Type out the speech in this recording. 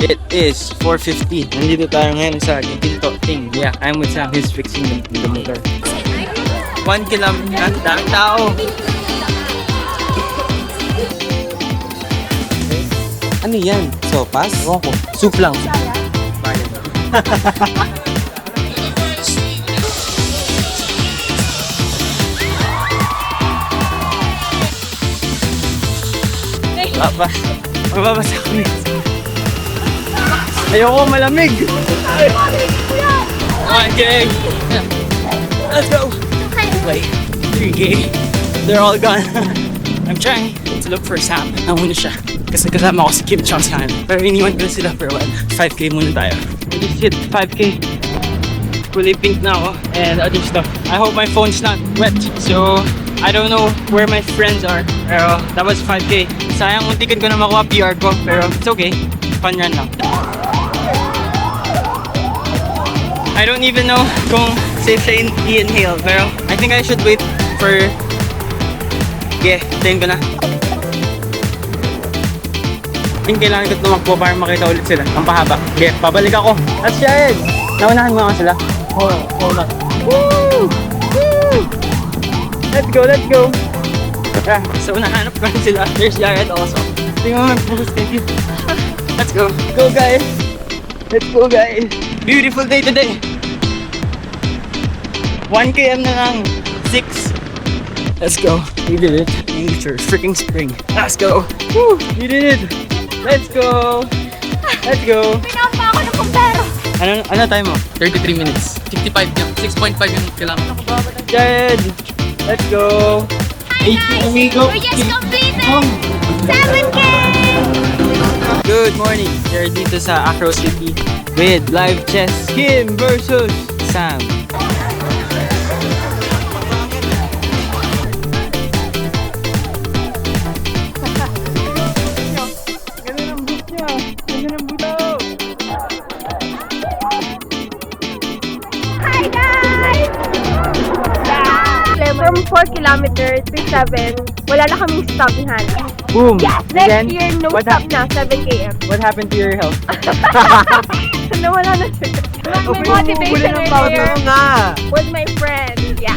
It is 4:50. Nandito tayo ngayon sa Ginto Ting. Yeah, I'm with Sam. He's fixing the motor. 1 kilometer. Daming tao. Ano yan? Sopas? Ewan ko. Soup lang. Mababasa ko nito. Ayoko malamig. Okay. Let's go. Wait. 3K. They're all gone. I'm trying to look for Sam. Nauna siya. Kasi kasama ko si Kim Chong sa kanan. Pero iniwan ko sila for a while. 5K muna tayo. We just hit 5K. Fully pink na ako. And other stuff. I hope my phone's not wet. So, I don't know where my friends are. Pero that was 5K. Sayang muntikan ko na makuha PR ko. Pero it's okay. Fun run lang. I don't even know kung safe siya i-inhale. Pero I think I should wait for... Yeah, tayin ko na. I think kailangan ko tumakbo para makita ulit sila. Ang pahaba. Yeah, babalik ako. That's Jared! Naunahan mo nga sila. Hold on. Woo! Woo! Let's go, let's go! Yeah, so nahanap ko rin sila. There's Jared also. Tingnan mo mag-boost. Thank you. Let's go. Go guys! Let's go guys! Beautiful day today! 1 km na lang. 6. Let's go. We did it. Nature, freaking spring. Let's go. Woo! We did it. Let's go. Let's go. Pinapa ako ng kumpero. Ano time mo? 33 minutes. 65 yung 6.5 yung kilometer. Jared. Let's go. Hi guys! We just completed 7K! Good morning. We're dito sa Acro City with live chess. Kim versus Sam. Hi guys! From 4 kilometers to 7, wala na kaming stop behind. Boom. Yes! Then, Next year, no what stop na, 7 km. What happened to your health? Nawala na siya. My motivation earlier nga. was my friend. Yeah.